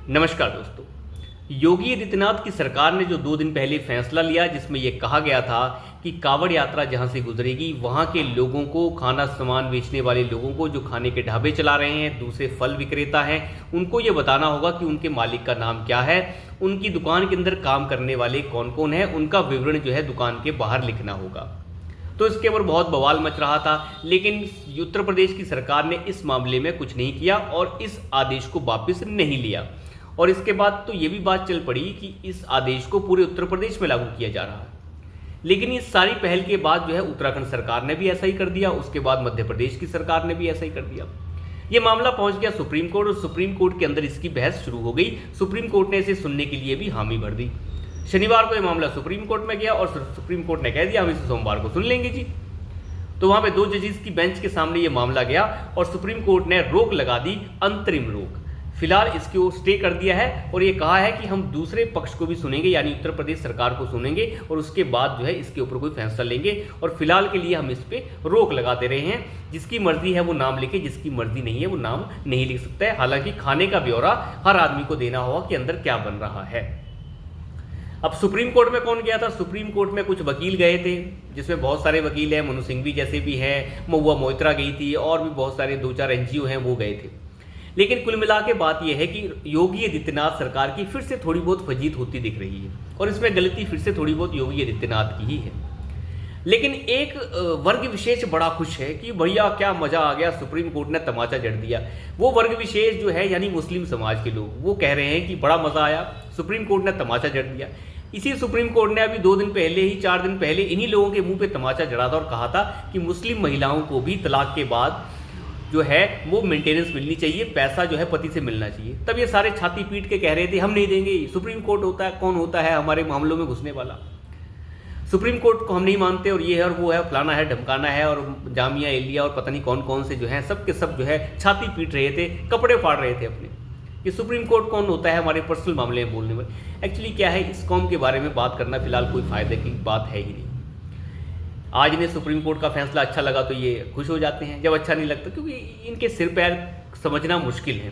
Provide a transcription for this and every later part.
नमस्कार दोस्तों। योगी आदित्यनाथ की सरकार ने जो 2 दिन पहले फैसला लिया जिसमें यह कहा गया था कि कांवड़ यात्रा जहां से गुजरेगी वहां के लोगों को, खाना सामान बेचने वाले लोगों को, जो खाने के ढाबे चला रहे हैं, दूसरे फल विक्रेता हैं, उनको ये बताना होगा कि उनके मालिक का नाम क्या है, उनकी दुकान के अंदर काम करने वाले कौन कौन है, उनका विवरण जो है दुकान के बाहर लिखना होगा। तो इसके ऊपर बहुत बवाल मच रहा था, लेकिन उत्तर प्रदेश की सरकार ने इस मामले में कुछ नहीं किया और इस आदेश को वापस नहीं लिया। और इसके बाद तो ये भी बात चल पड़ी कि इस आदेश को पूरे उत्तर प्रदेश में लागू किया जा रहा है। लेकिन इस सारी पहल के बाद जो है उत्तराखंड सरकार ने भी ऐसा ही कर दिया, उसके बाद मध्य प्रदेश की सरकार ने भी ऐसा ही कर दिया। ये मामला पहुंच गया सुप्रीम कोर्ट और सुप्रीम कोर्ट के अंदर इसकी बहस शुरू हो गई। सुप्रीम कोर्ट ने इसे सुनने के लिए भी हामी भर दी। शनिवार को यह मामला सुप्रीम कोर्ट में गया और सुप्रीम कोर्ट ने कह दिया हम इसे सोमवार को सुन लेंगे जी। तो वहां पे 2 जजेस की बेंच के सामने ये मामला गया और सुप्रीम कोर्ट ने रोक लगा दी, अंतरिम रोक। फिलहाल इसको स्टे कर दिया है और ये कहा है कि हम दूसरे पक्ष को भी सुनेंगे, यानी उत्तर प्रदेश सरकार को सुनेंगे और उसके बाद जो है इसके ऊपर कोई फैसला लेंगे। और फिलहाल के लिए हम इस पर रोक लगा दे रहे हैं। जिसकी मर्जी है वो नाम लिखे, जिसकी मर्जी नहीं है वो नाम नहीं लिख सकता है। हालांकि खाने का ब्यौरा हर आदमी को देना होगा कि अंदर क्या बन रहा है। अब सुप्रीम कोर्ट में कौन गया था? सुप्रीम कोर्ट में कुछ वकील गए थे, जिसमें बहुत सारे वकील हैं, मनु सिंघवी जैसे भी हैं, महुआ मोइत्रा गई थी और भी बहुत सारे 2-4 NGO हैं, वो गए थे। लेकिन कुल मिला के बात यह है कि योगी आदित्यनाथ सरकार की फिर से थोड़ी बहुत फजीत होती दिख रही है और इसमें गलती फिर से थोड़ी बहुत योगी आदित्यनाथ की ही है। लेकिन एक वर्ग विशेष बड़ा खुश है कि भैया क्या मजा आ गया, सुप्रीम कोर्ट ने तमाचा जड़ दिया। वो वर्ग विशेष जो है यानी मुस्लिम समाज के लोग, वो कह रहे हैं कि बड़ा मजा आया, सुप्रीम कोर्ट ने तमाचा जड़ दिया। इसी सुप्रीम कोर्ट ने अभी 2 दिन पहले ही, 4 दिन पहले इन्हीं लोगों के मुंह पे तमाचा जड़ा था और कहा था कि मुस्लिम महिलाओं को भी तलाक के बाद जो है वो मेंटेनेंस मिलनी चाहिए, पैसा जो है पति से मिलना चाहिए। तब ये सारे छाती पीट के कह रहे थे हम नहीं देंगे, सुप्रीम कोर्ट होता है, कौन होता है हमारे मामलों में घुसने वाला, सुप्रीम कोर्ट को हम नहीं मानते और ये है और वो है, फलाना है, ढमकाना है। और जामिया एलिया और पता नहीं कौन कौन से जो है सब के सब जो है छाती पीट रहे थे, कपड़े फाड़ रहे थे अपने, कि सुप्रीम कोर्ट कौन होता है हमारे पर्सनल मामले में बोलने में। एक्चुअली क्या है, इस कौम के बारे में बात करना फिलहाल कोई फायदे की बात है ही नहीं। आज इन्हें सुप्रीम कोर्ट का फैसला अच्छा लगा तो ये खुश हो जाते हैं, जब अच्छा नहीं लगता, क्योंकि इनके सिर पैर समझना मुश्किल है,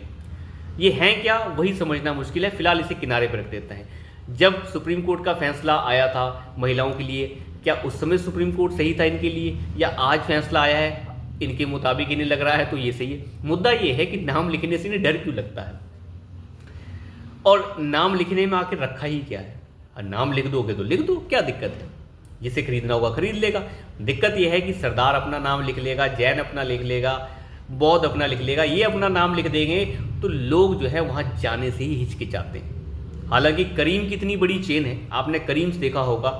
ये हैं क्या वही समझना मुश्किल है। फिलहाल इसे किनारे पर रख देता है। जब सुप्रीम कोर्ट का फैसला आया था महिलाओं के लिए, क्या उस समय सुप्रीम कोर्ट सही था इनके लिए, या आज फैसला आया है इनके मुताबिक इन्हें लग रहा है तो ये सही है? मुद्दा ये है कि नाम लिखने से इन्हें डर क्यों लगता है, और नाम लिखने में आखिर रखा ही क्या है? नाम लिख दोगे तो लिख दो, क्या दिक्कत है? जिसे खरीदना होगा खरीद लेगा। दिक्कत यह है कि सरदार अपना नाम लिख लेगा, जैन अपना लिख लेगा, बौद्ध अपना लिख लेगा, ये अपना नाम लिख देंगे तो लोग जो है वहाँ जाने से ही हिचकिचाते हैं। हालांकि करीम की इतनी बड़ी चेन है, आपने करीम्स देखा होगा,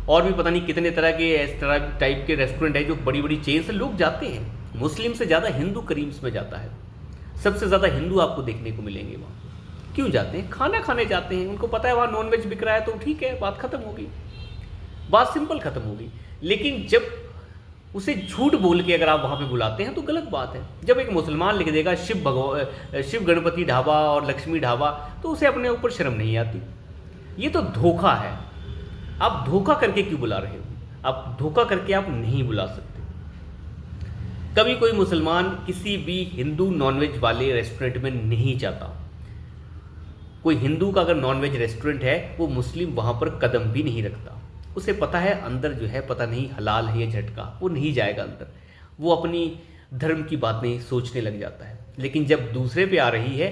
और भी पता नहीं कितने तरह के इस तरह टाइप के रेस्टोरेंट है जो बड़ी बड़ी चेन से लोग जाते हैं। मुस्लिम से ज़्यादा हिंदू करीम्स में जाता है, सबसे ज़्यादा हिंदू आपको देखने को मिलेंगे वहाँ। क्यों जाते हैं? खाना खाने जाते हैं, उनको पता है वहाँ नॉनवेज बिक रहा है तो ठीक है, बात खत्म हो गई, बात सिंपल खत्म हो गई। लेकिन जब उसे झूठ बोल के अगर आप वहाँ पे बुलाते हैं तो गलत बात है। जब एक मुसलमान लिख देगा शिव गणपति ढाबा और लक्ष्मी ढाबा, तो उसे अपने ऊपर शर्म नहीं आती। ये तो धोखा है। आप धोखा करके क्यों बुला रहे हो? आप धोखा करके आप नहीं बुला सकते। कभी कोई मुसलमान किसी भी हिंदू नॉनवेज वाले रेस्टोरेंट में नहीं जाता। कोई हिंदू का अगर नॉनवेज रेस्टोरेंट है, वो मुस्लिम वहाँ पर कदम भी नहीं रखता। उसे पता है अंदर जो है पता नहीं हलाल है या झटका, वो नहीं जाएगा अंदर, वो अपनी धर्म की बातें सोचने लग जाता है। लेकिन जब दूसरे पे आ रही है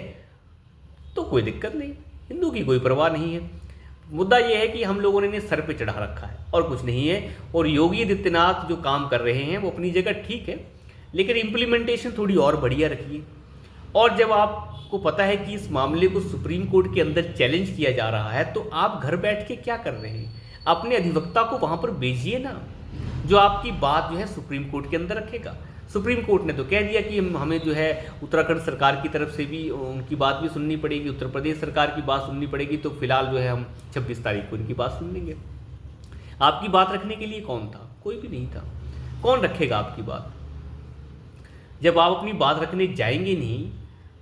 तो कोई दिक्कत नहीं, हिंदू की कोई परवाह नहीं है। मुद्दा ये है कि हम लोगों ने इन्हें सर पे चढ़ा रखा है और कुछ नहीं है। और योगी आदित्यनाथ जो काम कर रहे हैं वो अपनी जगह ठीक है, लेकिन इम्प्लीमेंटेशन थोड़ी और बढ़िया रखिए। और जब आपको पता है कि इस मामले को सुप्रीम कोर्ट के अंदर चैलेंज किया जा रहा है, तो आप घर बैठ के क्या कर रहे हैं? अपने अधिवक्ता को वहां पर भेजिए ना, जो आपकी बात जो है सुप्रीम कोर्ट के अंदर रखेगा। सुप्रीम कोर्ट ने तो कह दिया कि हमें जो है उत्तराखंड सरकार की तरफ से भी उनकी बात भी सुननी पड़ेगी, उत्तर प्रदेश सरकार की बात सुननी पड़ेगी। तो फिलहाल जो है हम 26 तारीख को इनकी बात सुन लेंगे। आपकी बात रखने के लिए कौन था? कोई भी नहीं था। कौन रखेगा आपकी बात? जब आप अपनी बात रखने जाएंगे नहीं,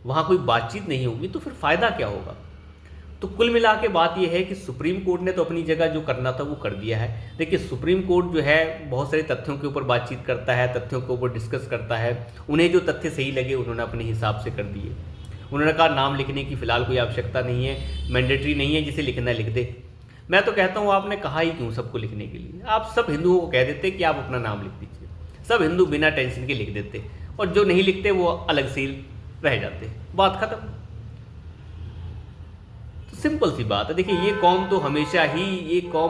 वहाँ कोई बातचीत नहीं होगी, तो फिर फायदा क्या होगा? तो कुल मिला के बात यह है कि सुप्रीम कोर्ट ने तो अपनी जगह जो करना था वो कर दिया है। देखिए, सुप्रीम कोर्ट जो है बहुत सारे तथ्यों के ऊपर बातचीत करता है, तथ्यों के ऊपर डिस्कस करता है। उन्हें जो तथ्य सही लगे उन्होंने अपने हिसाब से कर दिए उन्होंने कहा नाम लिखने की फ़िलहाल कोई आवश्यकता नहीं है, मैंडेटरी नहीं है, जिसे लिखना है लिख दे। मैं तो कहता हूँ आपने कहा ही क्यों सबको लिखने के लिए, आप सब हिंदुओं को कह देते कि आप अपना नाम लिख दीजिए, सब हिंदू बिना टेंशन के लिख देते, और जो नहीं लिखते वो अलग से रह जाते, बात खत्म। तो सिंपल सी बात है। देखिए ये कौम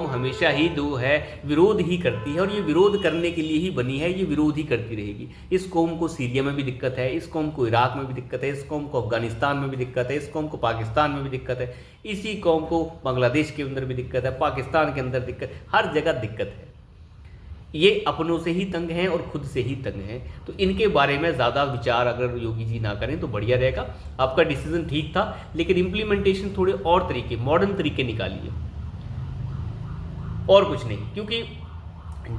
हमेशा ही जो है विरोध ही करती है, और ये विरोध करने के लिए ही बनी है, ये विरोध ही करती रहेगी। इस कौम को सीरिया में भी दिक्कत है, इस कौम को इराक में भी दिक्कत है, इस कौम को अफगानिस्तान में भी दिक्कत है, इस कौम को पाकिस्तान में भी दिक्कत है, इसी कौम को बांग्लादेश के अंदर भी दिक्कत है, पाकिस्तान के अंदर दिक्कत, हर जगह दिक्कत है। ये अपनों से ही तंग हैं और खुद से ही तंग हैं। तो इनके बारे में ज़्यादा विचार अगर योगी जी ना करें तो बढ़िया रहेगा। आपका डिसीजन ठीक था, लेकिन इम्प्लीमेंटेशन थोड़े और तरीके, मॉडर्न तरीके निकालिए, और कुछ नहीं। क्योंकि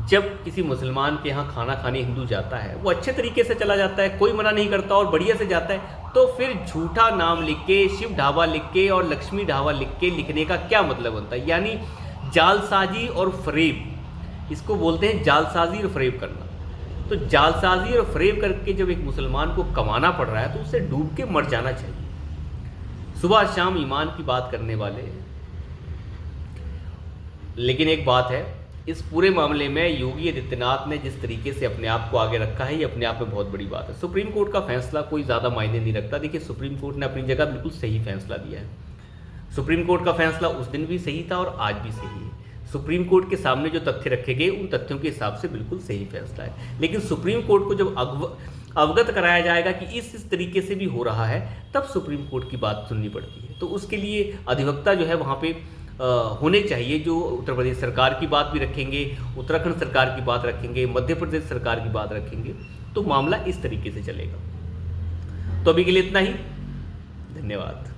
जब किसी मुसलमान के यहाँ खाना खाने हिंदू जाता है, वो अच्छे तरीके से चला जाता है, कोई मना नहीं करता और बढ़िया से जाता है, तो फिर झूठा नाम लिख के, शिव ढाबा लिख के और लक्ष्मी ढाबा लिख के लिखने का क्या मतलब बनता है? यानी जालसाजी और फरेब, इसको बोलते हैं जालसाजी और फरेब करना। तो जालसाजी और फरेब करके जब एक मुसलमान को कमाना पड़ रहा है तो उससे डूब के मर जाना चाहिए। सुबह शाम ईमान की बात करने वाले। लेकिन एक बात है, इस पूरे मामले में योगी आदित्यनाथ ने जिस तरीके से अपने आप को आगे रखा है, ये अपने आप में बहुत बड़ी बात है। सुप्रीम कोर्ट का फैसला कोई ज़्यादा मायने नहीं रखता। देखिए सुप्रीम कोर्ट ने अपनी जगह बिल्कुल सही फैसला दिया है। सुप्रीम कोर्ट का फैसला उस दिन भी सही था और आज भी सही है। सुप्रीम कोर्ट के सामने जो तथ्य रखे गए, उन तथ्यों के हिसाब से बिल्कुल सही फैसला है। लेकिन सुप्रीम कोर्ट को जब अवगत कराया जाएगा कि इस तरीके से भी हो रहा है, तब सुप्रीम कोर्ट की बात सुननी पड़ती है। तो उसके लिए अधिवक्ता जो है वहाँ पे होने चाहिए, जो उत्तर प्रदेश सरकार की बात भी रखेंगे, उत्तराखंड सरकार की बात रखेंगे, मध्य प्रदेश सरकार की बात रखेंगे, तो मामला इस तरीके से चलेगा। तो अभी के लिए इतना ही, धन्यवाद।